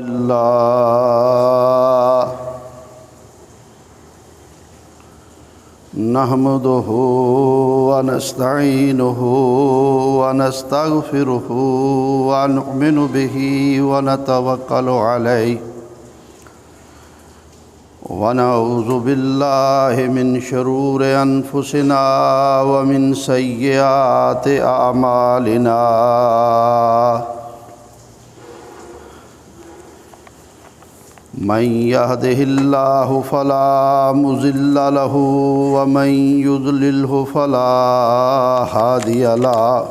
اللہ نحمده ونستعینه ونستغفره ونؤمن به ونتوکل علیہ ونعوذ باللہ من شرور انفسنا ومن سیئات اعمالنا من يهده الله فلا مضل له ومن يضلله فلا هادي له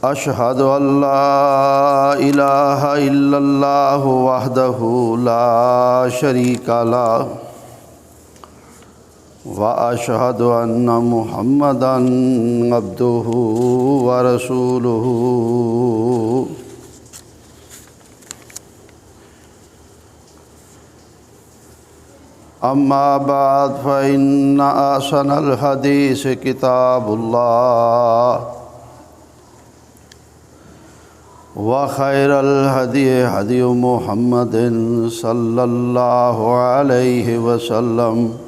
أشهد أن لا إله إلا الله وحده لا شريك له وأشهد أن محمدًا عبده ورسوله أما بعد فإن أحسن الحديث كتاب الله وخير الهدي هدي محمد صلى الله عليه وسلم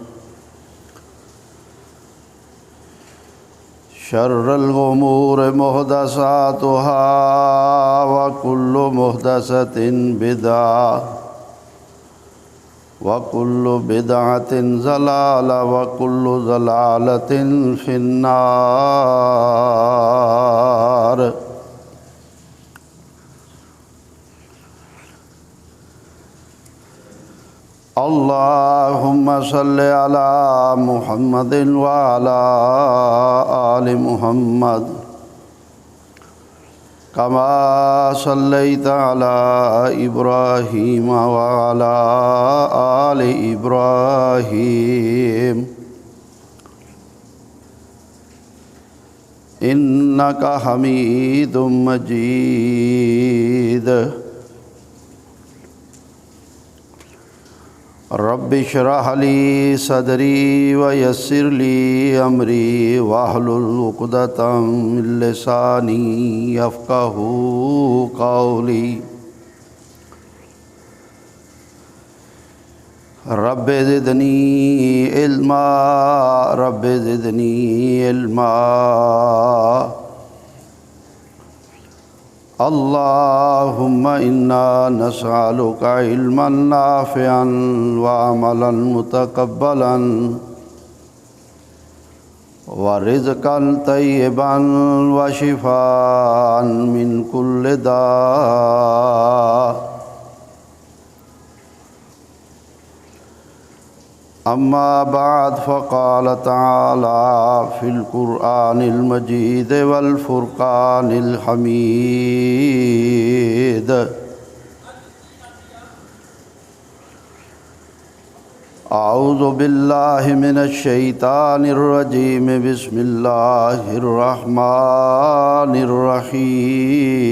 شر الأمور محدثاتها وكل محدثة بدعة وكل بدعة ضلالة وكل ضلالة في النار اللهم صل على محمد وعلى آل محمد كما صليت على إبراهيم وعلى آل إبراهيم إنك حميد مجيد رب اشرح لي صدري ويسر لي أمري واحلل عقدة من لساني يفقهوا قولي رب زدني علما رب زدني علما اللهم إنا نسألك علما نافعا وعملا متقبلا ورزقا طيبا وشفاء من كل داء أما بعد فقال تعالى في القرآن المجيد والفرقان الحميد أعوذ بالله من الشيطان الرجيم بسم الله الرحمن الرحيم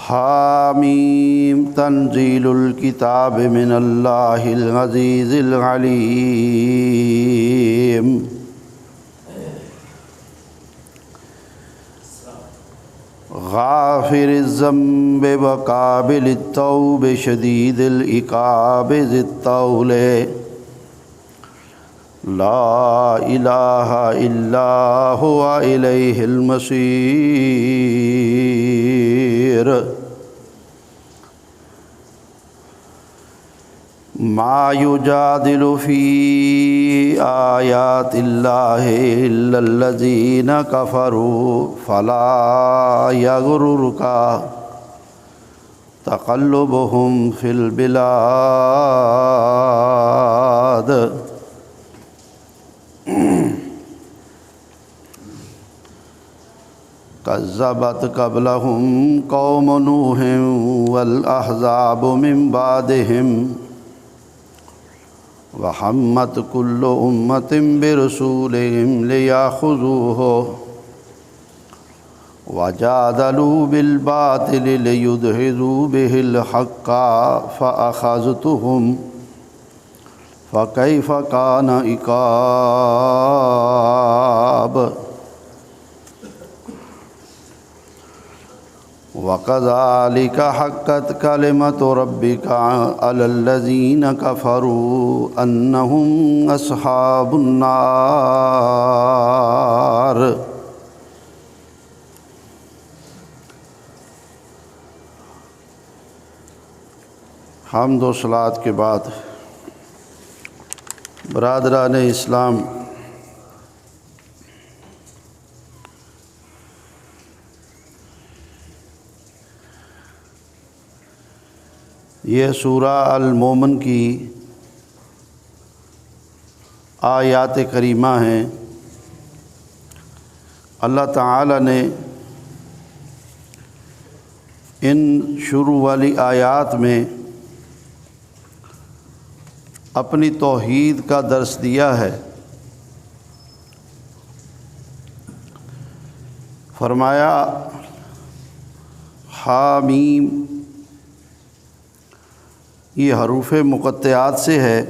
حامیم تنزیل الکتاب من اللہ العزیز العلیم غافر الذنب وقابل التوب شدید العقاب ذی الطول لا الہ الا هو الیہ المصیر ما یجادل فی آیات اللہ الا الذین کفروا فلا یغررک تقلبهم فی البلاد کذبت قبلهم قوم نوح والاحزاب من بعدهم وحمت كل أمة برسولهم ليأخذوه وجادلوا بالباطل ليدحضوا به الحق فأخذتهم فکیف کان عقاب وَكَذَلِكَ حَقَّتْ كَلِمَةُ رَبِّكَ عَلَى الَّذِينَ كَفَرُوا أَنَّهُمْ أَصْحَابُ النَّارِ۔ حمد و صلوات کے بعد برادران اسلام، یہ سورہ المومن کی آیات کریمہ ہیں۔ اللہ تعالی نے ان شروع والی آیات میں اپنی توحید کا درس دیا ہے۔ فرمایا حامیم، یہ حروف مقطعات سے ہے،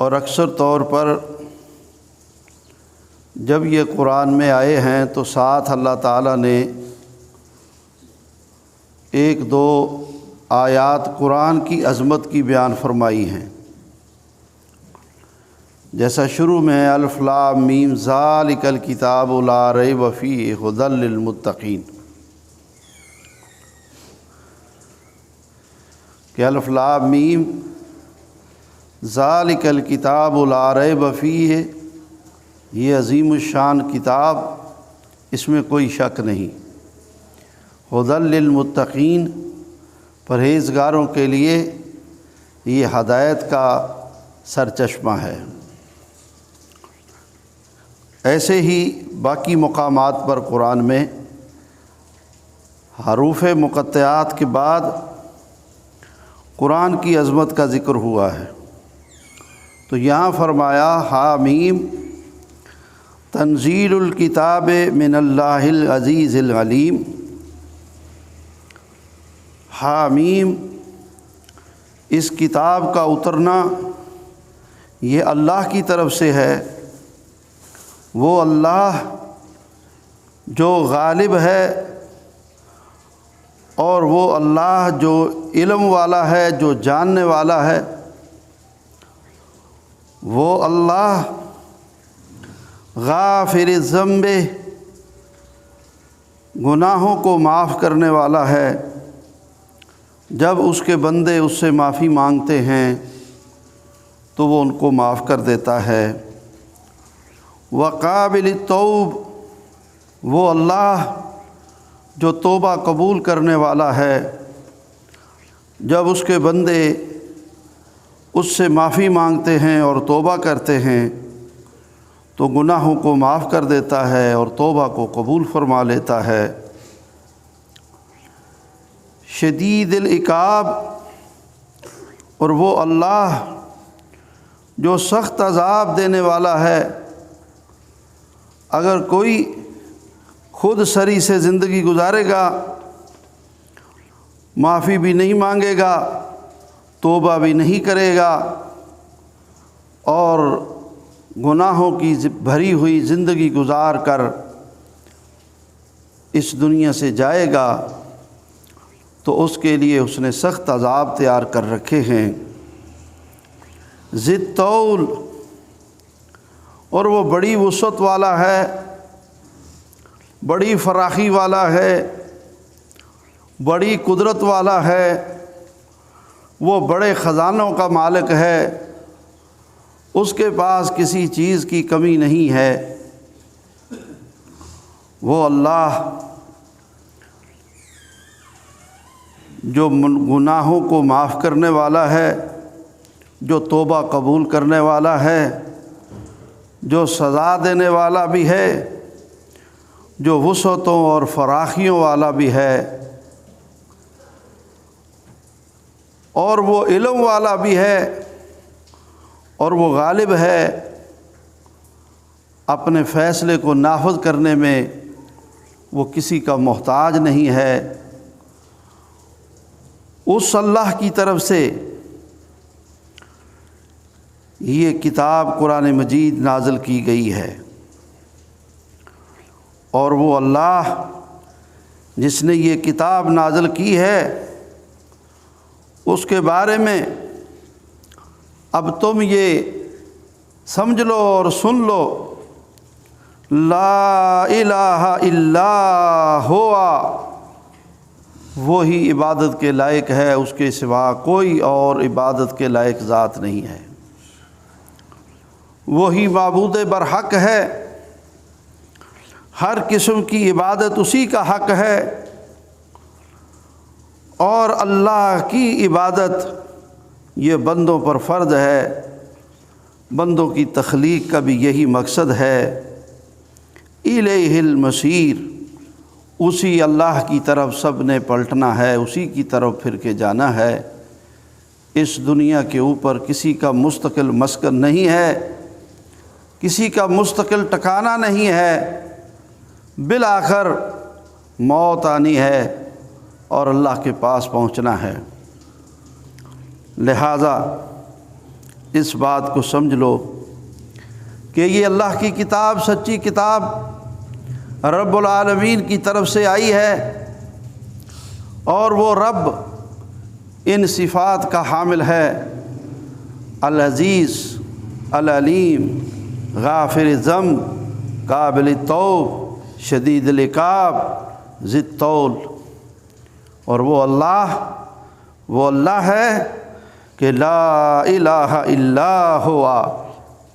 اور اکثر طور پر جب یہ قرآن میں آئے ہیں تو ساتھ اللہ تعالیٰ نے ایک دو آیات قرآن کی عظمت کی بیان فرمائی ہیں، جیسا شروع میں الف لام میم ذالک الکتاب لا ریب فیہ ھدی للمتقین، کہ الف لام میم ذالک الکتاب لا ریب فیہ، یہ عظیم الشان کتاب، اس میں کوئی شک نہیں، ھدی للمتقین، پرہیزگاروں کے لیے یہ ہدایت کا سرچشمہ ہے۔ ایسے ہی باقی مقامات پر قرآن میں حروف مقطعات کے بعد قرآن کی عظمت کا ذکر ہوا ہے، تو یہاں فرمایا حامیم تنزیل الکتاب من اللہ العزیز العلیم۔ حامیم، اس کتاب کا اترنا یہ اللہ کی طرف سے ہے، وہ اللہ جو غالب ہے، اور وہ اللہ جو علم والا ہے، جو جاننے والا ہے، وہ اللہ غافر الذنب، گناہوں کو معاف کرنے والا ہے، جب اس کے بندے اس سے معافی مانگتے ہیں تو وہ ان کو معاف کر دیتا ہے۔ وقابل التوب، وہ اللہ جو توبہ قبول کرنے والا ہے، جب اس کے بندے اس سے معافی مانگتے ہیں اور توبہ کرتے ہیں تو گناہوں کو معاف کر دیتا ہے اور توبہ کو قبول فرما لیتا ہے۔ شدید العقاب، اور وہ اللہ جو سخت عذاب دینے والا ہے، اگر کوئی خود سری سے زندگی گزارے گا، معافی بھی نہیں مانگے گا، توبہ بھی نہیں کرے گا، اور گناہوں کی بھری ہوئی زندگی گزار کر اس دنیا سے جائے گا، تو اس کے لیے اس نے سخت عذاب تیار کر رکھے ہیں۔ ذی الطول، اور وہ بڑی وسعت والا ہے، بڑی فراخی والا ہے، بڑی قدرت والا ہے، وہ بڑے خزانوں کا مالک ہے، اس کے پاس کسی چیز کی کمی نہیں ہے۔ وہ اللہ جو گناہوں کو معاف کرنے والا ہے، جو توبہ قبول کرنے والا ہے، جو سزا دینے والا بھی ہے، جو وسعتوں اور فراخیوں والا بھی ہے، اور وہ علم والا بھی ہے، اور وہ غالب ہے، اپنے فیصلے کو نافذ کرنے میں وہ کسی کا محتاج نہیں ہے۔ اس اللہ کی طرف سے یہ کتاب قرآن مجید نازل کی گئی ہے، اور وہ اللہ جس نے یہ کتاب نازل کی ہے اس کے بارے میں اب تم یہ سمجھ لو اور سن لو، لا الہ الا ہوا، وہی عبادت کے لائق ہے، اس کے سوا کوئی اور عبادت کے لائق ذات نہیں ہے، وہی معبود برحق ہے، ہر قسم کی عبادت اسی کا حق ہے، اور اللہ کی عبادت یہ بندوں پر فرض ہے، بندوں کی تخلیق کا بھی یہی مقصد ہے، الیہ المصیر، اسی اللہ کی طرف سب نے پلٹنا ہے، اسی کی طرف پھر کے جانا ہے، اس دنیا کے اوپر کسی کا مستقل مسکن نہیں ہے، کسی کا مستقل ٹھکانہ نہیں ہے، بالآخر موت آنی ہے اور اللہ کے پاس پہنچنا ہے۔ لہٰذا اس بات کو سمجھ لو کہ یہ اللہ کی کتاب سچی کتاب رب العالمین کی طرف سے آئی ہے، اور وہ رب ان صفات کا حامل ہے، العزیز، العلیم، غافر الذنب، قابل التوب، شدید العقاب، ذی الطول، اور وہ اللہ ہے کہ لا الہ الا ہوا،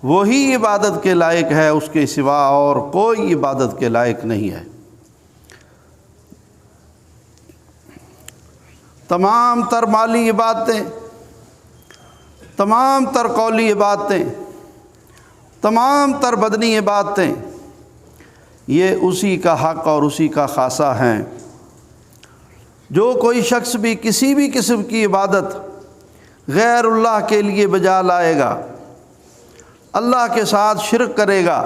وہی عبادت کے لائق ہے، اس کے سوا اور کوئی عبادت کے لائق نہیں ہے۔ تمام تر مالی عبادتیں، تمام تر قولی عبادتیں، تمام تر بدنی عبادتیں، یہ اسی کا حق اور اسی کا خاصہ ہیں۔ جو کوئی شخص بھی کسی بھی قسم کی عبادت غیر اللہ کے لیے بجا لائے گا، اللہ کے ساتھ شرک کرے گا،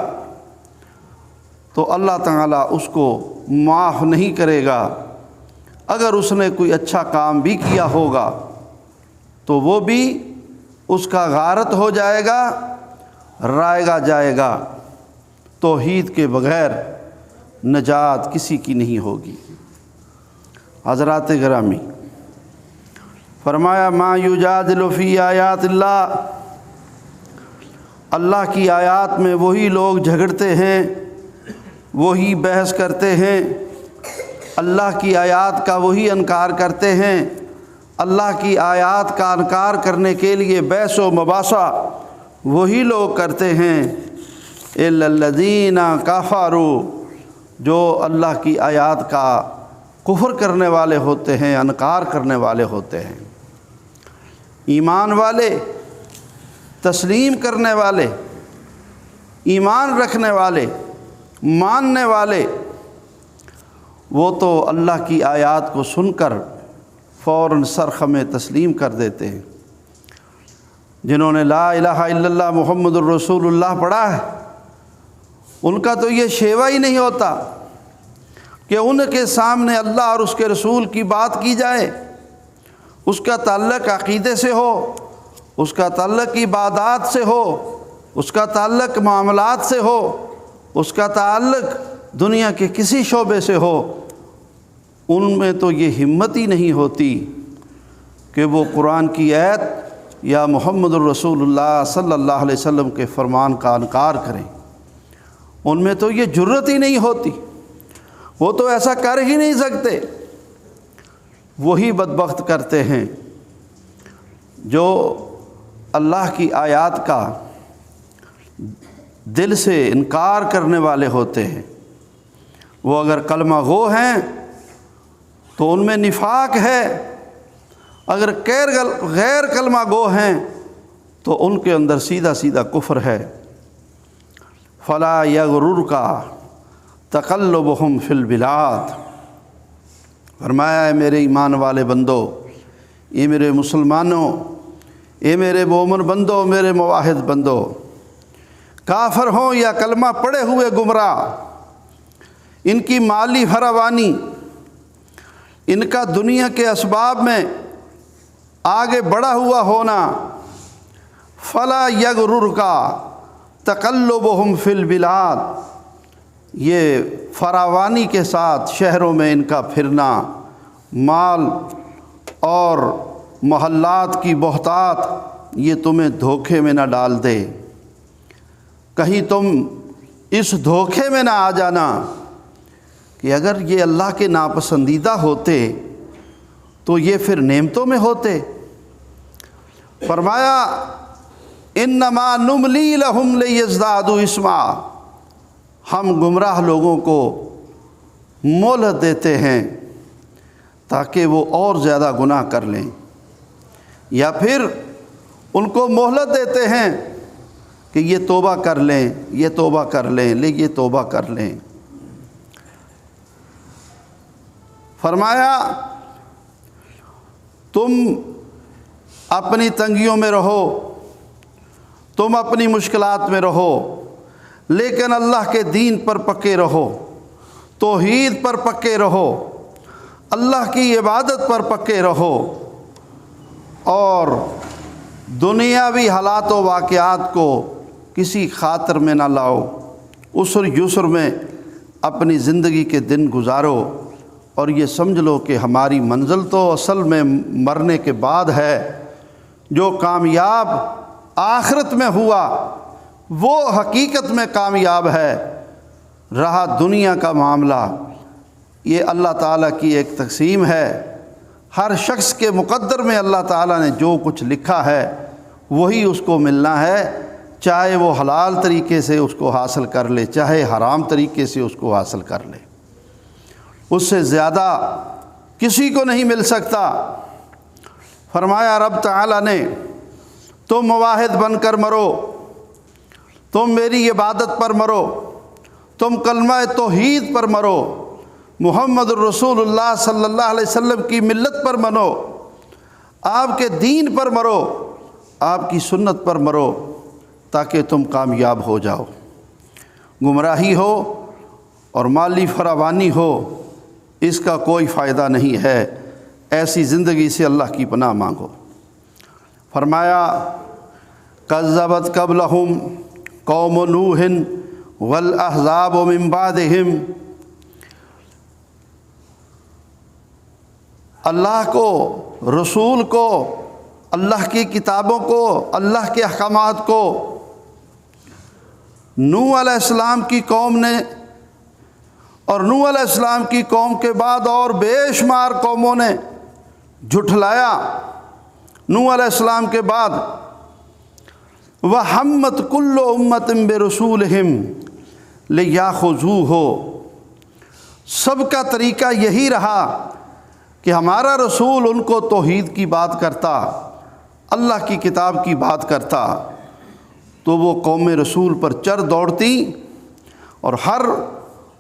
تو اللہ تعالیٰ اس کو معاف نہیں کرے گا۔ اگر اس نے کوئی اچھا کام بھی کیا ہوگا تو وہ بھی اس کا غارت ہو جائے گا، رائگا جائے گا۔ توحید کے بغیر نجات کسی کی نہیں ہوگی۔ حضرات گرامی، فرمایا ما یجادل فی آیات اللہ، اللہ کی آیات میں وہی لوگ جھگڑتے ہیں، وہی بحث کرتے ہیں، اللہ کی آیات کا وہی انکار کرتے ہیں، اللہ کی آیات کا انکار کرنے کے لیے بحث و مباحثہ وہی لوگ کرتے ہیں، الا الذین کفروا، جو اللہ کی آیات کا کفر کرنے والے ہوتے ہیں، انکار کرنے والے ہوتے ہیں۔ ایمان والے، تسلیم کرنے والے، ایمان رکھنے والے، ماننے والے، وہ تو اللہ کی آیات کو سن کر فوراً سرخم تسلیم کر دیتے ہیں۔ جنہوں نے لا الہ الا اللہ محمد الرسول اللہ پڑھا ہے، ان کا تو یہ شیوہ ہی نہیں ہوتا کہ ان کے سامنے اللہ اور اس کے رسول کی بات کی جائے، اس کا تعلق عقیدے سے ہو، اس کا تعلق عبادات سے ہو، اس کا تعلق معاملات سے ہو، اس کا تعلق دنیا کے کسی شعبے سے ہو، ان میں تو یہ ہمت ہی نہیں ہوتی کہ وہ قرآن کی آیت یا محمد الرسول اللہ صلی اللہ علیہ وسلم کے فرمان کا انکار کریں۔ ان میں تو یہ جرت ہی نہیں ہوتی، وہ تو ایسا کر ہی نہیں سکتے۔ وہی بدبخت کرتے ہیں جو اللہ کی آیات کا دل سے انکار کرنے والے ہوتے ہیں۔ وہ اگر کلمہ گو ہیں تو ان میں نفاق ہے، اگر غیر کلمہ گو ہیں تو ان کے اندر سیدھا سیدھا کفر ہے۔ فلا یغررک تقلبہم فی البلاد، فرمایا ہے میرے ایمان والے بندو، اے میرے مسلمانوں، اے میرے مومن بندو، میرے موحد بندو، کافر ہوں یا کلمہ پڑھے ہوئے گمراہ، ان کی مالی فراوانی، ان کا دنیا کے اسباب میں آگے بڑھا ہوا ہونا، فلا یغررک تقلبہم فی البلاد، یہ فراوانی کے ساتھ شہروں میں ان کا پھرنا، مال اور محلات کی بہتات، یہ تمہیں دھوکے میں نہ ڈال دے، کہیں تم اس دھوکے میں نہ آ جانا کہ اگر یہ اللہ کے ناپسندیدہ ہوتے تو یہ پھر نعمتوں میں ہوتے۔ فرمایا انما نملی لہم لیزدادوا اثما، ہم گمراہ لوگوں کو مہلت دیتے ہیں تاکہ وہ اور زیادہ گناہ کر لیں، یا پھر ان کو مہلت دیتے ہیں کہ یہ توبہ کر لیں، یہ توبہ کر لیں، یہ توبہ کر لیں۔ فرمایا تم اپنی تنگیوں میں رہو، تم اپنی مشکلات میں رہو، لیکن اللہ کے دین پر پکے رہو، توحید پر پکے رہو، اللہ کی عبادت پر پکے رہو، اور دنیاوی حالات و واقعات کو کسی خاطر میں نہ لاؤ، عسر یسر میں اپنی زندگی کے دن گزارو، اور یہ سمجھ لو کہ ہماری منزل تو اصل میں مرنے کے بعد ہے۔ جو کامیاب آخرت میں ہوا وہ حقیقت میں کامیاب ہے، رہا دنیا کا معاملہ یہ اللہ تعالیٰ کی ایک تقسیم ہے، ہر شخص کے مقدر میں اللہ تعالیٰ نے جو کچھ لکھا ہے وہی اس کو ملنا ہے، چاہے وہ حلال طریقے سے اس کو حاصل کر لے، چاہے حرام طریقے سے اس کو حاصل کر لے، اس سے زیادہ کسی کو نہیں مل سکتا۔ فرمایا رب تعالیٰ نے تم مواحد بن کر مرو، تم میری عبادت پر مرو، تم کلمہ توحید پر مرو، محمد الرسول اللہ صلی اللہ علیہ وسلم کی ملت پر منو، آپ کے دین پر مرو، آپ کی سنت پر مرو، تاکہ تم کامیاب ہو جاؤ۔ گمراہی ہو اور مالی فراوانی ہو، اس کا کوئی فائدہ نہیں ہے، ایسی زندگی سے اللہ کی پناہ مانگو۔ فرمایا کذبت قبلہم قوم نوح والاحزاب من بعدہم، اللہ کو، رسول کو، اللہ کی کتابوں کو، اللہ کے احکامات کو نوح علیہ السلام کی قوم نے، اور نوح علیہ السلام کی قوم کے بعد اور بے شمار قوموں نے جھٹلایا۔ نوح علیہ السلام کے بعد وَحَمَّتْ كُلُّ أُمَّةٍ بِرُسُولِهِمْ لِيَأْخُذُوهُ، سب کا طریقہ یہی رہا کہ ہمارا رسول ان کو توحید کی بات کرتا، اللہ کی کتاب کی بات کرتا، تو وہ قوم رسول پر چر دوڑتی، اور ہر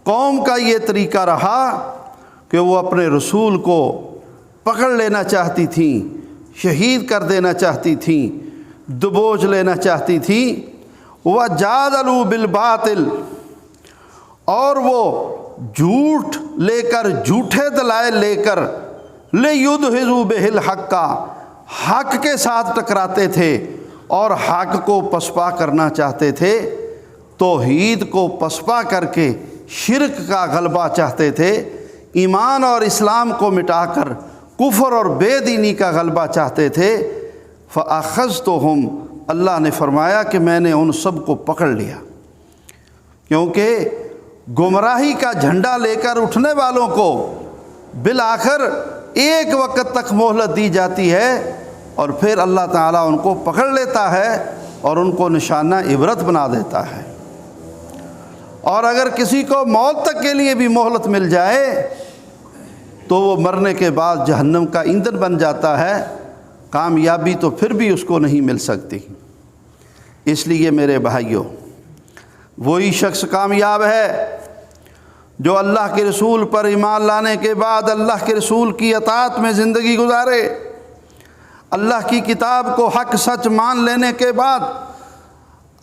قوم کا یہ طریقہ رہا کہ وہ اپنے رسول کو پکڑ لینا چاہتی تھیں، شہید کر دینا چاہتی تھیں، دبوچ لینا چاہتی تھیں۔ وَجَادَلُوا بِالْبَاطِلِ، اور وہ جھوٹ لے کر، جھوٹے دلائل لے کر، لِيُدْحِضُوا بِهِ الْحَقَّ، حق کے ساتھ ٹکراتے تھے اور حق کو پسپا کرنا چاہتے تھے، توحید کو پسپا کر کے شرک کا غلبہ چاہتے تھے، ایمان اور اسلام کو مٹا کر کفر اور بے دینی کا غلبہ چاہتے تھے۔ فَأَخَذْتُهُمْ، اللہ نے فرمایا کہ میں نے ان سب کو پکڑ لیا، کیونکہ گمراہی کا جھنڈا لے کر اٹھنے والوں کو بالآخر ایک وقت تک مہلت دی جاتی ہے، اور پھر اللہ تعالیٰ ان کو پکڑ لیتا ہے اور ان کو نشانہ عبرت بنا دیتا ہے۔ اور اگر کسی کو موت تک کے لیے بھی مہلت مل جائے تو وہ مرنے کے بعد جہنم کا ایندھن بن جاتا ہے، کامیابی تو پھر بھی اس کو نہیں مل سکتی۔ اس لیے میرے بھائیوں، وہی شخص کامیاب ہے جو اللہ کے رسول پر ایمان لانے کے بعد اللہ کے رسول کی اطاعت میں زندگی گزارے، اللہ کی کتاب کو حق سچ مان لینے کے بعد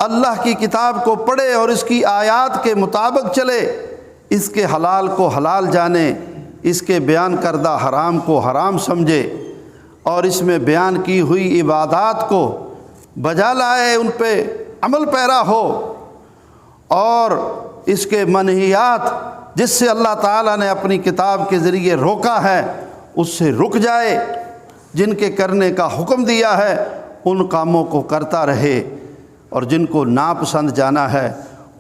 اللہ کی کتاب کو پڑھے اور اس کی آیات کے مطابق چلے، اس کے حلال کو حلال جانے، اس کے بیان کردہ حرام کو حرام سمجھے، اور اس میں بیان کی ہوئی عبادات کو بجا لائے، ان پہ عمل پیرا ہو، اور اس کے منہیات جس سے اللہ تعالیٰ نے اپنی کتاب کے ذریعے روکا ہے اس سے رک جائے، جن کے کرنے کا حکم دیا ہے ان کاموں کو کرتا رہے، اور جن کو ناپسند جانا ہے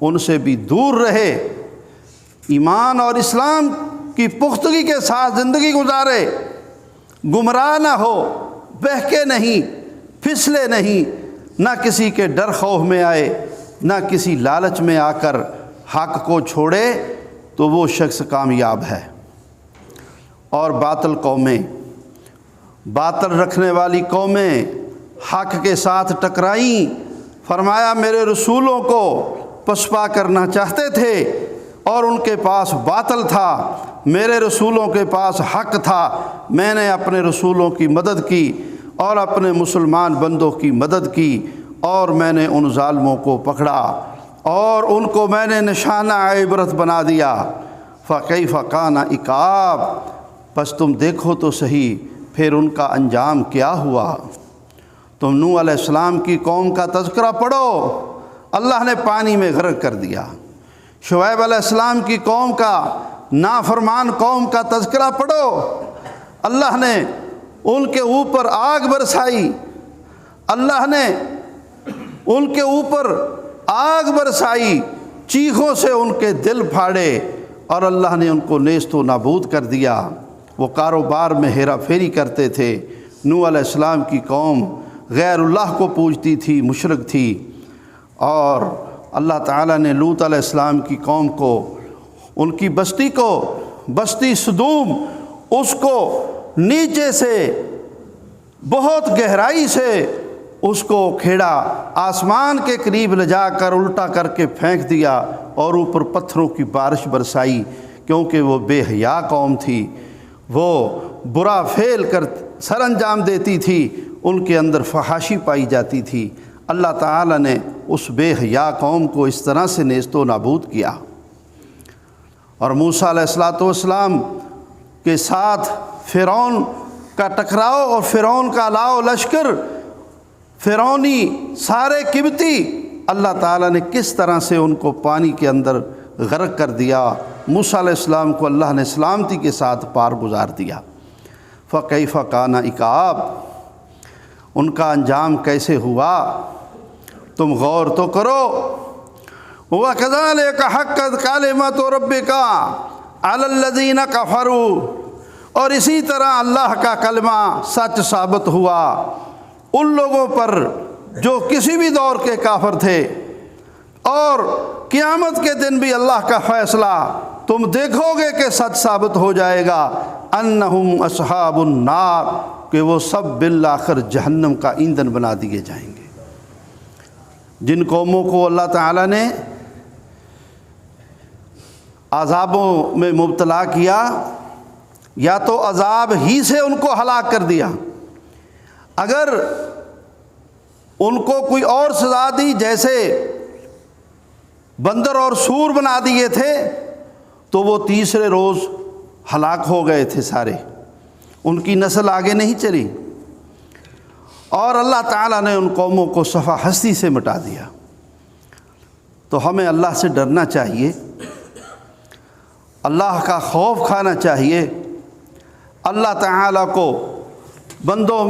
ان سے بھی دور رہے، ایمان اور اسلام کی پختگی کے ساتھ زندگی گزارے، گمراہ نہ ہو، بہکے نہیں، پھسلے نہیں، نہ کسی کے ڈر خوف میں آئے، نہ کسی لالچ میں آ کر حق کو چھوڑے، تو وہ شخص کامیاب ہے۔ اور باطل قومیں، باطل رکھنے والی قومیں حق کے ساتھ ٹکرائیں، فرمایا میرے رسولوں کو پسپا کرنا چاہتے تھے اور ان کے پاس باطل تھا، میرے رسولوں کے پاس حق تھا، میں نے اپنے رسولوں کی مدد کی اور اپنے مسلمان بندوں کی مدد کی، اور میں نے ان ظالموں کو پکڑا اور ان کو میں نے نشانہ عبرت بنا دیا۔ فکیف کان عقاب، بس تم دیکھو تو صحیح پھر ان کا انجام کیا ہوا۔ تم نوح علیہ السلام کی قوم کا تذکرہ پڑھو، اللہ نے پانی میں غرق کر دیا۔ شعیب علیہ السلام کی قوم کا، نافرمان قوم کا تذکرہ پڑھو، اللہ نے ان کے اوپر آگ برسائی، اللہ نے ان کے اوپر آگ برسائی، چیخوں سے ان کے دل پھاڑے، اور اللہ نے ان کو نیست و نابود کر دیا۔ وہ کاروبار میں ہیرا پھیری کرتے تھے۔ نوح علیہ السلام کی قوم غیر اللہ کو پوجتی تھی، مشرک تھی، اور اللہ تعالیٰ نے لوط علیہ السلام کی قوم کو، ان کی بستی کو، بستی سدوم، اس کو نیچے سے بہت گہرائی سے اس کو کھیڑا، آسمان کے قریب لے جا کر الٹا کر کے پھینک دیا، اور اوپر پتھروں کی بارش برسائی، کیونکہ وہ بے حیا قوم تھی، وہ برا فعل کر سر انجام دیتی تھی، ان کے اندر فحاشی پائی جاتی تھی۔ اللہ تعالیٰ نے اس بے حیا قوم کو اس طرح سے نیست و نابود کیا۔ اور موسیٰ علیہ السلام کے ساتھ فرعون کا ٹکراؤ اور فرعون کا لاؤ لشکر، فرعونی سارے قبطی، اللہ تعالیٰ نے کس طرح سے ان کو پانی کے اندر غرق کر دیا۔ موسیٰ علیہ السلام کو اللہ نے سلامتی کے ساتھ پار گزار دیا۔ فکیف کان عقاب، ان کا انجام کیسے ہوا، تم غور تو کرو۔ وَكَذَلِكَ حَقَّتْ كَلِمَةُ رَبِّكَ عَلَى الَّذِينَ كَفَرُوا، اور اسی طرح اللہ کا کلمہ سچ ثابت ہوا ان لوگوں پر جو کسی بھی دور کے کافر تھے، اور قیامت کے دن بھی اللہ کا فیصلہ تم دیکھو گے کہ سچ ثابت ہو جائے گا، انہم اصحاب النار، کہ وہ سب بالآخر جہنم کا ایندھن بنا دیے جائیں گے۔ جن قوموں کو اللہ تعالیٰ نے عذابوں میں مبتلا کیا، یا تو عذاب ہی سے ان کو ہلاک کر دیا، اگر ان کو کوئی اور سزا دی، جیسے بندر اور سور بنا دیے تھے، تو وہ تیسرے روز ہلاک ہو گئے تھے سارے، ان کی نسل آگے نہیں چلی، اور اللہ تعالیٰ نے ان قوموں کو صفحہ ہستی سے مٹا دیا۔ تو ہمیں اللہ سے ڈرنا چاہیے، اللہ کا خوف کھانا چاہیے۔ اللہ تعالیٰ کو بندوں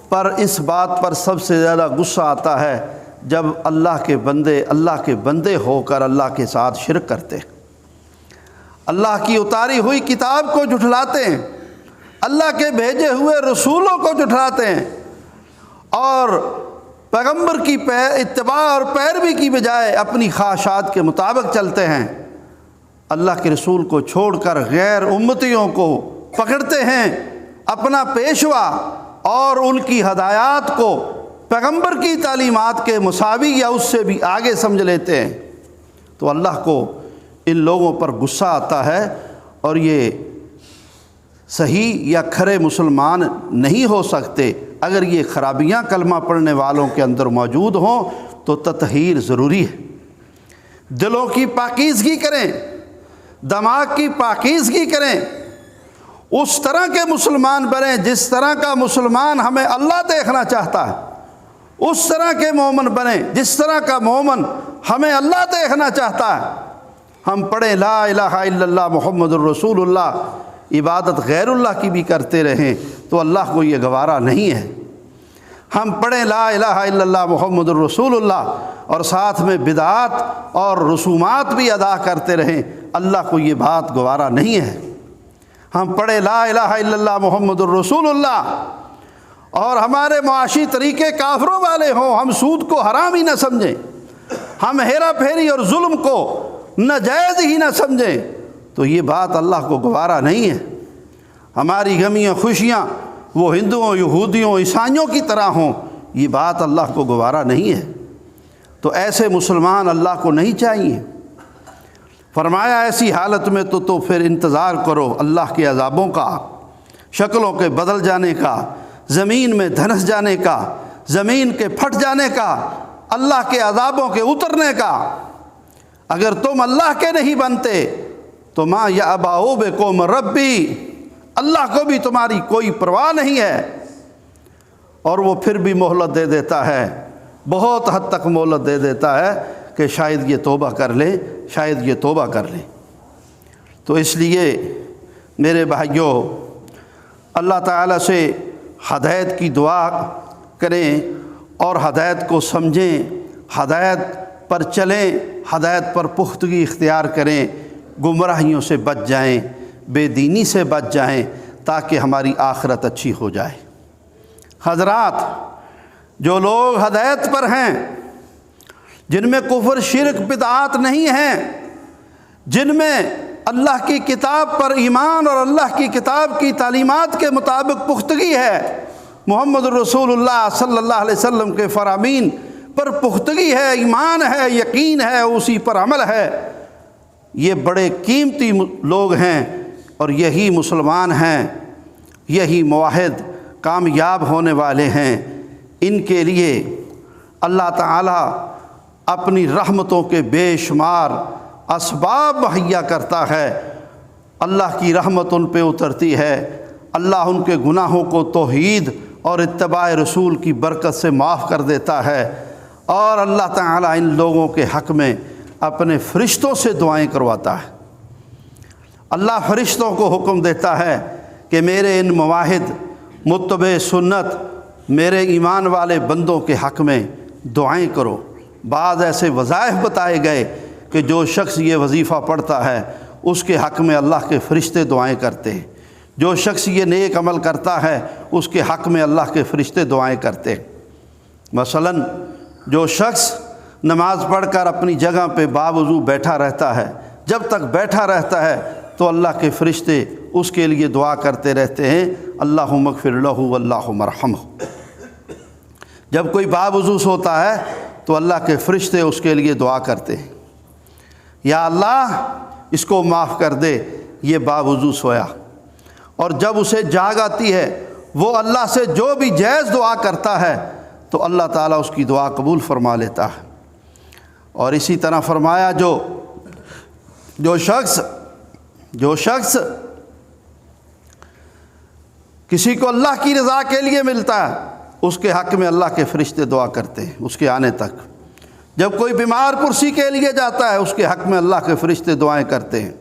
پر اس بات پر سب سے زیادہ غصہ آتا ہے جب اللہ کے بندے ہو کر اللہ کے ساتھ شرک کرتے ہیں، اللہ کی اتاری ہوئی کتاب کو جھٹلاتے ہیں، اللہ کے بھیجے ہوئے رسولوں کو جھٹلاتے ہیں، اور پیغمبر کی اتباع اور پیروی کی بجائے اپنی خواہشات کے مطابق چلتے ہیں، اللہ کے رسول کو چھوڑ کر غیر امتیوں کو پکڑتے ہیں اپنا پیشوا، اور ان کی ہدایات کو پیغمبر کی تعلیمات کے مساوی یا اس سے بھی آگے سمجھ لیتے ہیں۔ تو اللہ کو ان لوگوں پر غصہ آتا ہے، اور یہ صحیح یا کھرے مسلمان نہیں ہو سکتے اگر یہ خرابیاں کلمہ پڑھنے والوں کے اندر موجود ہوں۔ تو تطہیر ضروری ہے، دلوں کی پاکیزگی کریں، دماغ کی پاکیزگی کریں، اس طرح کے مسلمان بنیں جس طرح کا مسلمان ہمیں اللہ دیکھنا چاہتا ہے، اس طرح کے مومن بنیں جس طرح کا مومن ہمیں اللہ دیکھنا چاہتا ہے۔ ہم پڑھیں لا الہ الا اللہ محمد الرسول اللہ، عبادت غیر اللہ کی بھی کرتے رہیں تو اللہ کو یہ گوارا نہیں ہے۔ ہم پڑھیں لا الہ الا اللہ محمد الرسول اللہ اور ساتھ میں بدعات اور رسومات بھی ادا کرتے رہیں، اللہ کو یہ بات گوارا نہیں ہے۔ ہم پڑھیں لا الہ الا اللہ محمد الرسول اللہ اور ہمارے معاشی طریقے کافروں والے ہوں، ہم سود کو حرام ہی نہ سمجھیں، ہم ہیرا پھیری اور ظلم کو ناجائز ہی نہ سمجھیں، تو یہ بات اللہ کو گوارا نہیں ہے۔ ہماری غمیاں خوشیاں وہ ہندوؤں، یہودیوں، عیسائیوں کی طرح ہوں، یہ بات اللہ کو گوارا نہیں ہے۔ تو ایسے مسلمان اللہ کو نہیں چاہیے۔ فرمایا ایسی حالت میں تو پھر انتظار کرو اللہ کے عذابوں کا، شکلوں کے بدل جانے کا، زمین میں دھنس جانے کا، زمین کے پھٹ جانے کا، اللہ کے عذابوں کے اترنے کا۔ اگر تم اللہ کے نہیں بنتے تو ماں یا اباؤ بکم ربی، اللہ کو بھی تمہاری کوئی پرواہ نہیں ہے، اور وہ پھر بھی مہلت دے دیتا ہے، بہت حد تک مہلت دے دیتا ہے کہ شاید یہ توبہ کر لیں، شاید یہ توبہ کر لیں۔ تو اس لیے میرے بھائیوں، اللہ تعالیٰ سے ہدایت کی دعا کریں اور ہدایت کو سمجھیں، ہدایت پر چلیں، ہدایت پر پختگی اختیار کریں، گمراہیوں سے بچ جائیں، بے دینی سے بچ جائیں، تاکہ ہماری آخرت اچھی ہو جائے۔ حضرات، جو لوگ ہدایت پر ہیں، جن میں کفر شرک بدعات نہیں ہیں، جن میں اللہ کی کتاب پر ایمان اور اللہ کی کتاب کی تعلیمات کے مطابق پختگی ہے، محمد الرسول اللہ صلی اللہ علیہ وسلم کے فرامین پر پختگی ہے، ایمان ہے، یقین ہے، اسی پر عمل ہے، یہ بڑے قیمتی لوگ ہیں، اور یہی مسلمان ہیں، یہی موحد کامیاب ہونے والے ہیں۔ ان کے لیے اللہ تعالیٰ اپنی رحمتوں کے بے شمار اسباب مہیا کرتا ہے۔ اللہ کی رحمت ان پہ اترتی ہے، اللہ ان کے گناہوں کو توحید اور اتباع رسول کی برکت سے معاف کر دیتا ہے، اور اللہ تعالیٰ ان لوگوں کے حق میں اپنے فرشتوں سے دعائیں کرواتا ہے۔ اللہ فرشتوں کو حکم دیتا ہے کہ میرے ان مواحد متبع سنت میرے ایمان والے بندوں کے حق میں دعائیں کرو۔ بعض ایسے وظائف بتائے گئے کہ جو شخص یہ وظیفہ پڑھتا ہے اس کے حق میں اللہ کے فرشتے دعائیں کرتے ہیں، جو شخص یہ نیک عمل کرتا ہے اس کے حق میں اللہ کے فرشتے دعائیں کرتے ہیں۔ مثلاً جو شخص نماز پڑھ کر اپنی جگہ پہ باوضو بیٹھا رہتا ہے، جب تک بیٹھا رہتا ہے تو اللہ کے فرشتے اس کے لیے دعا کرتے رہتے ہیں، اللہم اغفر لہ واللہم ارحمہ۔ جب کوئی باوضو سوتا ہے تو اللہ کے فرشتے اس کے لیے دعا کرتے ہیں، یا اللہ اس کو معاف کر دے، یہ باوضو سویا۔ اور جب اسے جاگ آتی ہے، وہ اللہ سے جو بھی جائز دعا کرتا ہے تو اللہ تعالیٰ اس کی دعا قبول فرما لیتا ہے۔ اور اسی طرح فرمایا جو شخص کسی کو اللہ کی رضا کے لیے ملتا ہے اس کے حق میں اللہ کے فرشتے دعا کرتے ہیں اس کے آنے تک۔ جب کوئی بیمار کرسی کے لیے جاتا ہے اس کے حق میں اللہ کے فرشتے دعائیں کرتے ہیں۔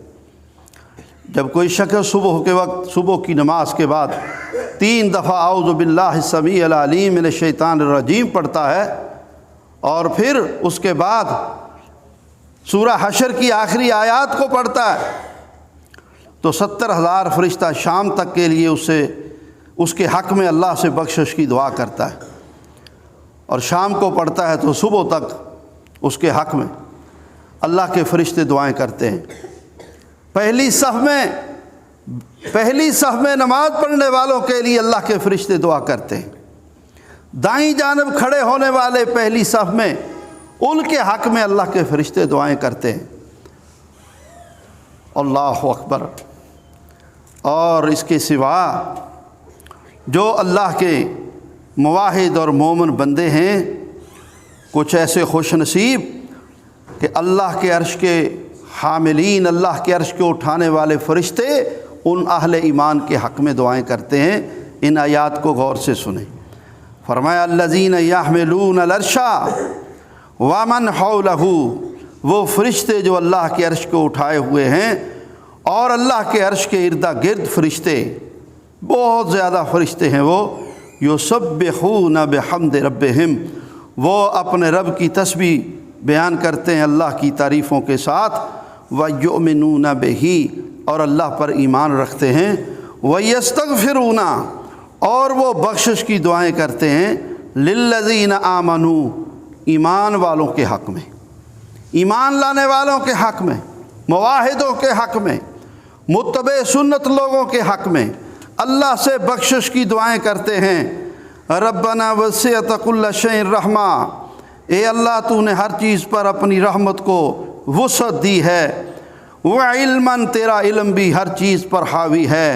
جب کوئی شخص صبح کے وقت صبح کی نماز کے بعد 3 دفعہ اعوذ باللہ السمیع العلیم من الشیطان الرجیم پڑھتا ہے، اور پھر اس کے بعد سورہ حشر کی آخری آیات کو پڑھتا ہے، تو 70,000 فرشتہ شام تک کے لیے اس کے حق میں اللہ سے بخشش کی دعا کرتا ہے، اور شام کو پڑھتا ہے تو صبح تک اس کے حق میں اللہ کے فرشتے دعائیں کرتے ہیں۔ پہلی صف میں نماز پڑھنے والوں کے لیے اللہ کے فرشتے دعا کرتے ہیں۔ دائیں جانب کھڑے ہونے والے پہلی صف میں، ان کے حق میں اللہ کے فرشتے دعائیں کرتے ہیں۔ اللہ اکبر۔ اور اس کے سوا جو اللہ کے مواحد اور مومن بندے ہیں، کچھ ایسے خوش نصیب کہ اللہ کے عرش کے حاملین، اللہ کے عرش کو اٹھانے والے فرشتے ان اہل ایمان کے حق میں دعائیں کرتے ہیں۔ ان آیات کو غور سے سنیں۔ فرمایا الذین یحملون العرش ومن حولہ، وہ فرشتے جو اللہ کے عرش کو اٹھائے ہوئے ہیں اور اللہ کے عرش کے ارد گرد فرشتے، بہت زیادہ فرشتے ہیں وہ، یسبحون بحمد ربہم، وہ اپنے رب کی تسبیح بیان کرتے ہیں اللہ کی تعریفوں کے ساتھ، وَيُؤْمِنُونَ بِهِ، اور اللہ پر ایمان رکھتے ہیں، وَيَسْتَغْفِرُونَ، اور وہ بخشش کی دعائیں کرتے ہیں، لِلَّذِينَ آمَنُوا، ایمان والوں کے حق میں، ایمان لانے والوں کے حق میں، موحدوں کے حق میں، متبع سنت لوگوں کے حق میں اللہ سے بخشش کی دعائیں کرتے ہیں۔ ربنا وسعت کل شیء رحمہ، اے اللہ تو نے ہر چیز پر اپنی رحمت کو وسعت دی ہے، وعلما، تیرا علم بھی ہر چیز پر حاوی ہے،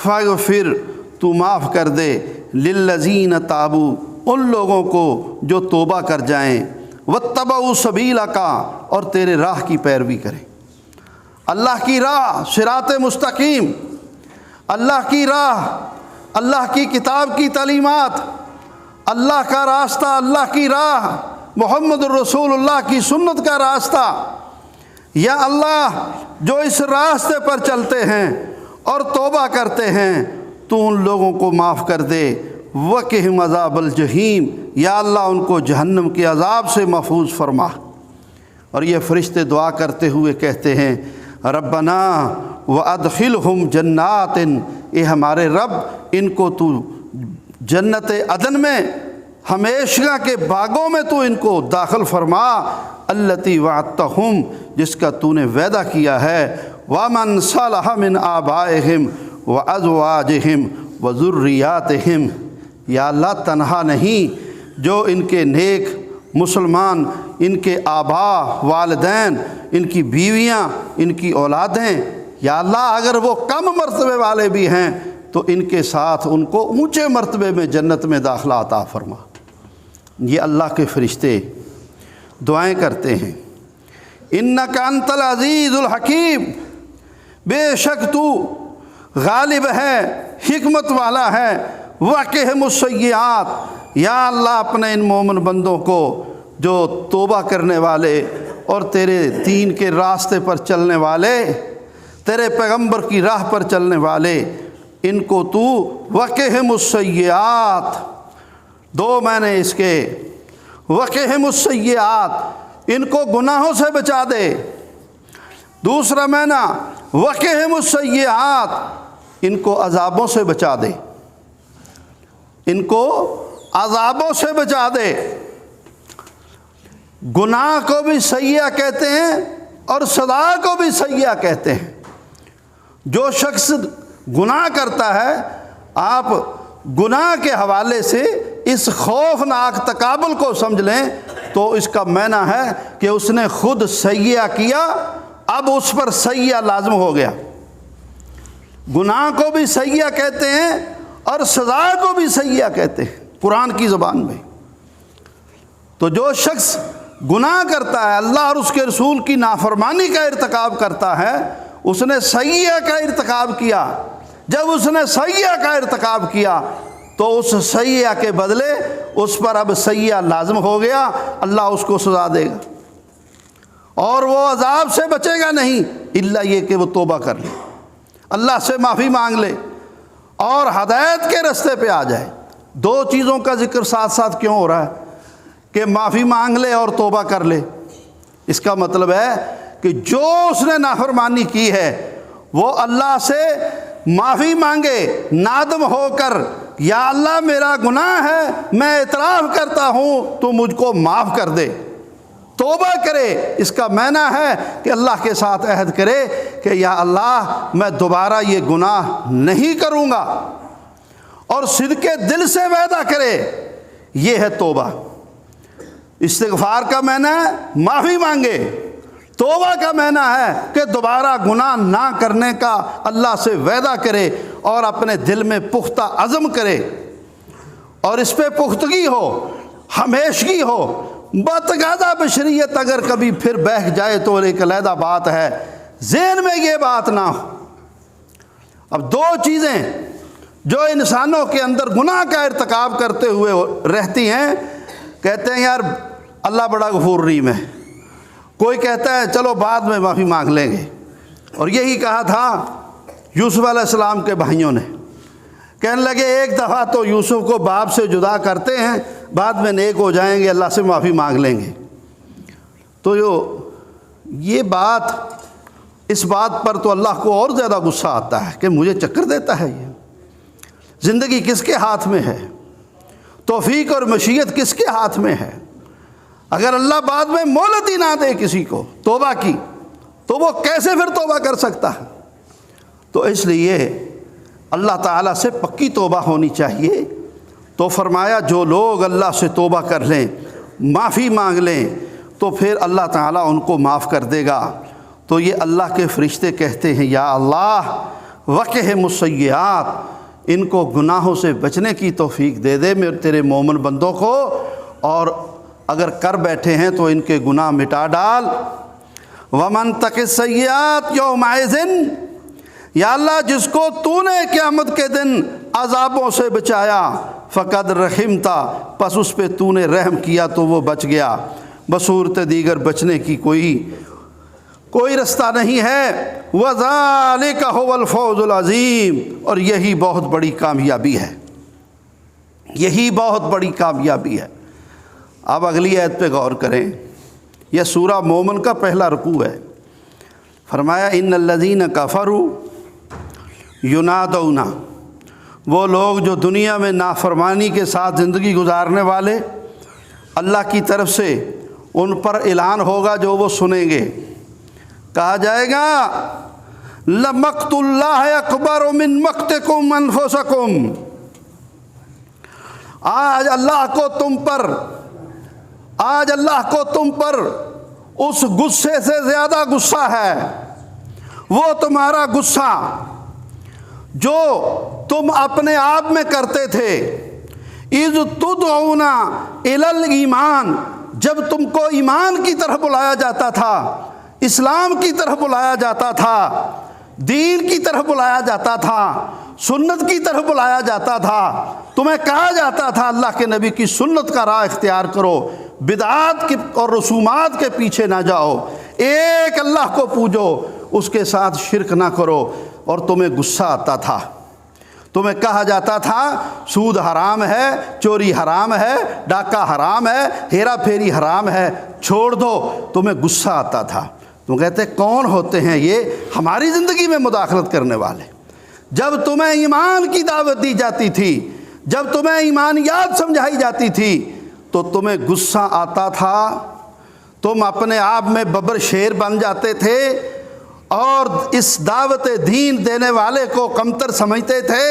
فاغفر، تو معاف کر دے، للذین تابوا، ان لوگوں کو جو توبہ کر جائیں، واتبعوا سبیلک، اور تیرے راہ کی پیروی کریں۔ اللہ کی راہ صراط مستقیم، اللہ کی راہ، اللہ کی کتاب کی تعلیمات، اللہ کا راستہ، اللہ کی راہ، محمد الرسول اللہ کی سنت کا راستہ۔ یا اللہ جو اس راستے پر چلتے ہیں اور توبہ کرتے ہیں تو ان لوگوں کو معاف کر دے، وقہم عذاب الجحیم، یا اللہ ان کو جہنم کے عذاب سے محفوظ فرما۔ اور یہ فرشتے دعا کرتے ہوئے کہتے ہیں ربنا وادخلہم جنات، اے ہمارے رب ان کو تو جنت عدن میں، ہمیشہ کے باغوں میں تو ان کو داخل فرما، التی وعدتہم، جس کا تو نے وعدہ کیا ہے، ومن صلح من آبائہم وازواجہم وذریاتہم، یا اللہ تنہا نہیں، جو ان کے نیک مسلمان، ان کے آبا والدین، ان کی بیویاں، ان کی اولادیں، یا اللہ اگر وہ کم مرتبے والے بھی ہیں تو ان کے ساتھ ان کو اونچے مرتبے میں جنت میں داخلہ عطا فرما۔ یہ اللہ کے فرشتے دعائیں کرتے ہیں۔ انک انت العزیز الحکیم، بے شک تو غالب ہے، حکمت والا ہے، وقہم السیئات، یا اللہ اپنے ان مومن بندوں کو جو توبہ کرنے والے اور تیرے دین کے راستے پر چلنے والے، تیرے پیغمبر کی راہ پر چلنے والے، ان کو تو وقہم السیئات، دو میں نے اس کے، وقہم السیئات، ان کو گناہوں سے بچا دے، دوسرا معنی وقہم السیئات، ان کو عذابوں سے بچا دے، ان کو عذابوں سے بچا دے۔ گناہ کو بھی سیئہ کہتے ہیں اور سزا کو بھی سیئہ کہتے ہیں۔ جو شخص گناہ کرتا ہے، آپ گناہ کے حوالے سے اس خوفناک تقابل کو سمجھ لیں تو اس کا معنی ہے کہ اس نے خود سیئہ کیا، اب اس پر سیئہ لازم ہو گیا۔ گناہ کو بھی سیئہ کہتے ہیں اور سزا کو بھی سیئہ کہتے ہیں قرآن کی زبان میں۔ تو جو شخص گناہ کرتا ہے، اللہ اور اس کے رسول کی نافرمانی کا ارتکاب کرتا ہے، اس نے سیئہ کا ارتکاب کیا۔ جب اس نے سیئہ کا ارتکاب کیا تو اس سیئہ کے بدلے اس پر اب سیئہ لازم ہو گیا، اللہ اس کو سزا دے گا، اور وہ عذاب سے بچے گا نہیں الا یہ کہ وہ توبہ کر لے، اللہ سے معافی مانگ لے اور ہدایت کے راستے پہ آ جائے۔ دو چیزوں کا ذکر ساتھ ساتھ کیوں ہو رہا ہے کہ معافی مانگ لے اور توبہ کر لے؟ اس کا مطلب ہے کہ جو اس نے نافرمانی کی ہے وہ اللہ سے معافی مانگے، نادم ہو کر، یا اللہ میرا گناہ ہے، میں اعتراف کرتا ہوں، تو مجھ کو معاف کر دے، توبہ کرے۔ اس کا معنی ہے کہ اللہ کے ساتھ عہد کرے کہ یا اللہ میں دوبارہ یہ گناہ نہیں کروں گا، اور صدق دل سے وعدہ کرے، یہ ہے توبہ۔ استغفار کا معنی ہے معافی مانگے، توبہ کا معنی ہے کہ دوبارہ گناہ نہ کرنے کا اللہ سے وعدہ کرے اور اپنے دل میں پختہ عزم کرے، اور اس پہ پختگی ہو، ہمیشگی ہو۔ بتگادہ بشریت اگر کبھی پھر بیٹھ جائے تو ایک علیحدہ بات ہے، ذہن میں یہ بات نہ ہو۔ اب دو چیزیں جو انسانوں کے اندر گناہ کا ارتکاب کرتے ہوئے رہتی ہیں، کہتے ہیں یار اللہ بڑا غفور رحیم ہے، کوئی کہتا ہے چلو بعد میں معافی مانگ لیں گے۔ اور یہی کہا تھا یوسف علیہ السلام کے بھائیوں نے، کہنے لگے ایک دفعہ تو یوسف کو باپ سے جدا کرتے ہیں، بعد میں نیک ہو جائیں گے، اللہ سے معافی مانگ لیں گے۔ تو یہ بات، اس بات پر تو اللہ کو اور زیادہ غصہ آتا ہے کہ مجھے چکر دیتا ہے یہ۔ زندگی کس کے ہاتھ میں ہے؟ توفیق اور مشیت کس کے ہاتھ میں ہے؟ اگر اللہ بعد میں مہلت ہی نہ دے کسی کو توبہ کی، تو وہ کیسے پھر توبہ کر سکتا ہے؟ تو اس لیے اللہ تعالیٰ سے پکی توبہ ہونی چاہیے۔ تو فرمایا جو لوگ اللہ سے توبہ کر لیں، معافی مانگ لیں، تو پھر اللہ تعالیٰ ان کو معاف کر دے گا۔ تو یہ اللہ کے فرشتے کہتے ہیں یا اللہ وقہم السیئات، ان کو گناہوں سے بچنے کی توفیق دے دے میرے تیرے مومن بندوں کو، اور اگر کر بیٹھے ہیں تو ان کے گناہ مٹا ڈال۔ ومن تق السیئات یومئذ، یا اللہ جس کو تو نے قیامت کے دن عذابوں سے بچایا، فقد رحمتا، پس اس پہ تو نے رحم کیا تو وہ بچ گیا۔ بصورت دیگر بچنے کی کوئی رستہ نہیں ہے۔ وَذَلِكَ هُوَ الْفَوْزُ الْعَظِيمُ، اور یہی بہت بڑی کامیابی ہے، یہی بہت بڑی کامیابی ہے۔ اب اگلی آیت پہ غور کریں، یہ سورہ مومن کا پہلا رکوع ہے۔ فرمایا ان الذین کفروا ینادون، وہ لوگ جو دنیا میں نافرمانی کے ساتھ زندگی گزارنے والے، اللہ کی طرف سے ان پر اعلان ہوگا جو وہ سنیں گے، کہا جائے گا لَمَقْتُ اللَّهِ أَكْبَرُ مِن مَقْتِكُمْ أَنفُسَكُمْ، آج اللہ کو تم پر اس غصے سے زیادہ غصہ ہے، وہ تمہارا غصہ جو تم اپنے آپ میں کرتے تھے۔ اِذْ تُدْعُونَ إِلَى الْإِيمَانِ، جب تم کو ایمان کی طرف بلایا جاتا تھا، اسلام کی طرف بلایا جاتا تھا، دین کی طرف بلایا جاتا تھا، سنت کی طرف بلایا جاتا تھا، تمہیں کہا جاتا تھا اللہ کے نبی کی سنت کا راہ اختیار کرو، بدعات کی اور رسومات کے پیچھے نہ جاؤ، ایک اللہ کو پوجو، اس کے ساتھ شرک نہ کرو، اور تمہیں غصہ آتا تھا، تمہیں کہا جاتا تھا سود حرام ہے، چوری حرام ہے، ڈاکہ حرام ہے، ہیرا پھیری حرام ہے، چھوڑ دو، تمہیں غصہ آتا تھا۔ تم کہتے کون ہوتے ہیں یہ ہماری زندگی میں مداخلت کرنے والے؟ جب تمہیں ایمان کی دعوت دی جاتی تھی، جب تمہیں ایمانیات سمجھائی جاتی تھی، تو تمہیں غصہ آتا تھا، تم اپنے آپ میں ببر شیر بن جاتے تھے، اور اس دعوت دین دینے والے کو کمتر سمجھتے تھے،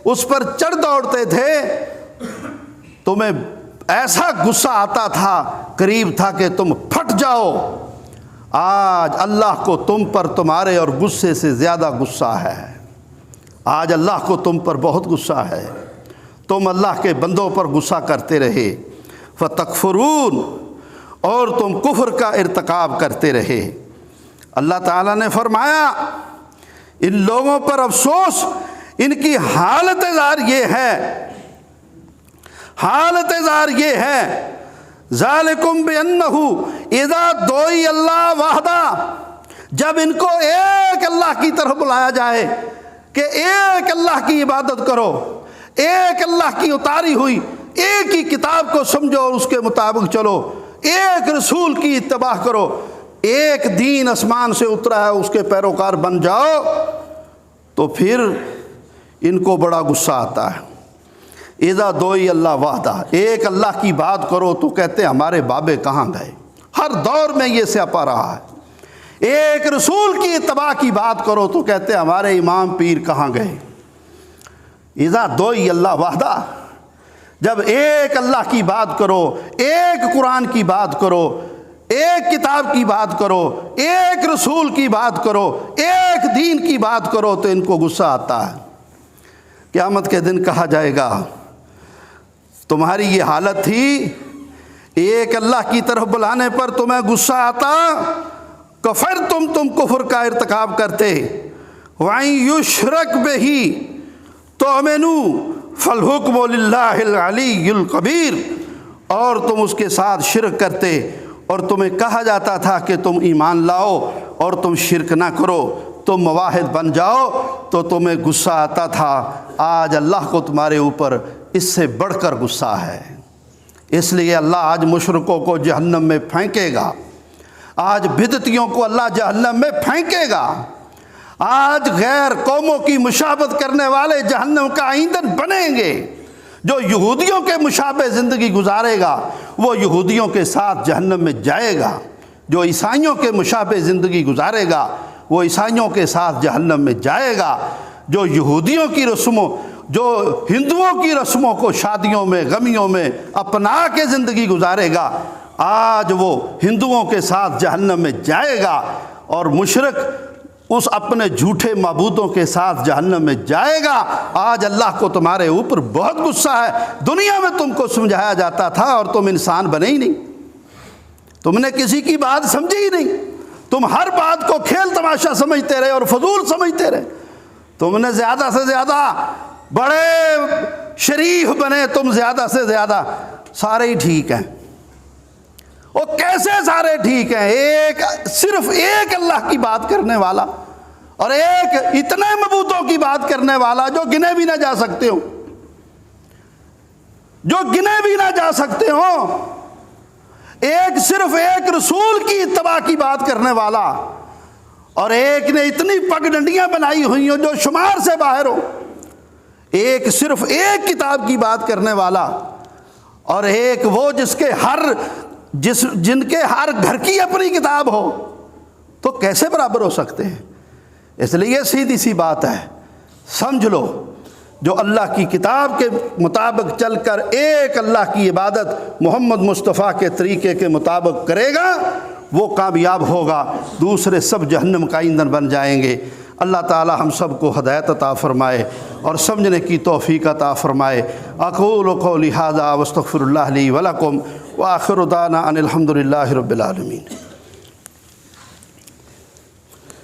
اس پر چڑھ دوڑتے تھے، تمہیں ایسا غصہ آتا تھا قریب تھا کہ تم پھٹ جاؤ۔ آج اللہ کو تم پر تمہارے اور غصے سے زیادہ غصہ ہے، آج اللہ کو تم پر بہت غصہ ہے، تم اللہ کے بندوں پر غصہ کرتے رہے، فتکفرون، اور تم کفر کا ارتکاب کرتے رہے۔ اللہ تعالیٰ نے فرمایا ان لوگوں پر افسوس، ان کی حالت زار یہ ہے، حالت زار یہ ہے، ذالکم بانہ اذا دعی اللہ وحدہ، جب ان کو ایک اللہ کی طرف بلایا جائے کہ ایک اللہ کی عبادت کرو، ایک اللہ کی اتاری ہوئی ایک ہی کتاب کو سمجھو اور اس کے مطابق چلو، ایک رسول کی اتباع کرو، ایک دین آسمان سے اترا ہے اس کے پیروکار بن جاؤ، تو پھر ان کو بڑا غصہ آتا ہے۔ اذا دعی اللہ وحدہ، ایک اللہ کی بات کرو تو کہتے ہمارے بابے کہاں گئے، ہر دور میں یہ سیاپا رہا ہے۔ ایک رسول کی اتباع کی بات کرو تو کہتے ہمارے امام پیر کہاں گئے۔ اذا دعی اللہ وحدہ، جب ایک اللہ کی بات کرو، ایک قرآن کی بات کرو، ایک کتاب کی بات کرو، ایک رسول کی بات کرو، ایک دین کی بات کرو، تو ان کو غصہ آتا ہے۔ قیامت کے دن کہا جائے گا تمہاری یہ حالت تھی، ایک اللہ کی طرف بلانے پر تمہیں غصہ آتا، کفر تم کفر کا ارتکاب کرتے، وَإِن يُشْرَكْ بِهِ، تؤمنوا فالحکم للہ العلی الکبیر، اور تم اس کے ساتھ شرک کرتے اور تمہیں کہا جاتا تھا کہ تم ایمان لاؤ اور تم شرک نہ کرو، تم موحد بن جاؤ، تو تمہیں غصہ آتا تھا۔ آج اللہ کو تمہارے اوپر اس سے بڑھ کر غصہ ہے، اس لیے اللہ آج مشرکوں کو جہنم میں پھینکے گا، آج بدعتیوں کو اللہ جہنم میں پھینکے گا، آج غیر قوموں کی مشابہت کرنے والے جہنم کا ایندھن بنیں گے۔ جو یہودیوں کے مشابہ زندگی گزارے گا وہ یہودیوں کے ساتھ جہنم میں جائے گا، جو عیسائیوں کے مشابہ زندگی گزارے گا وہ عیسائیوں کے ساتھ جہنم میں جائے گا، جو یہودیوں کی رسموں، جو ہندوؤں کی رسموں کو شادیوں میں غمیوں میں اپنا کے زندگی گزارے گا، آج وہ ہندوؤں کے ساتھ جہنم میں جائے گا، اور مشرک اس اپنے جھوٹے معبودوں کے ساتھ جہنم میں جائے گا۔ آج اللہ کو تمہارے اوپر بہت غصہ ہے۔ دنیا میں تم کو سمجھایا جاتا تھا اور تم انسان بنے ہی نہیں، تم نے کسی کی بات سمجھی ہی نہیں، تم ہر بات کو کھیل تماشا سمجھتے رہے اور فضول سمجھتے رہے، تم نے زیادہ سے زیادہ بڑے شریف بنے، تم زیادہ سے زیادہ سارے ہی ٹھیک ہیں۔ وہ کیسے سارے ٹھیک ہیں؟ صرف ایک اللہ کی بات کرنے والا اور ایک اتنے معبودوں کی بات کرنے والا جو گنے بھی نہ جا سکتے ہوں، جو گنے بھی نہ جا سکتے ہوں، صرف ایک رسول کی اتباع کی بات کرنے والا، اور ایک نے اتنی پگڈنڈیاں بنائی ہوئی ہوں جو شمار سے باہر ہو، صرف ایک کتاب کی بات کرنے والا، اور ایک وہ جن کے ہر گھر کی اپنی کتاب ہو، تو کیسے برابر ہو سکتے ہیں؟ اس لیے سیدھی سی بات ہے، سمجھ لو جو اللہ کی کتاب کے مطابق چل کر ایک اللہ کی عبادت محمد مصطفیٰ کے طریقے کے مطابق کرے گا وہ کامیاب ہوگا، دوسرے سب جہنم کا ایندھن بن جائیں گے۔ اللہ تعالی ہم سب کو ہدایت عطا فرمائے اور سمجھنے کی توفیق عطا فرمائے۔ اقول قولی ھذا واستغفر اللہ لی ولکم وآخر دعوانا ان الحمد للہ رب العالمین۔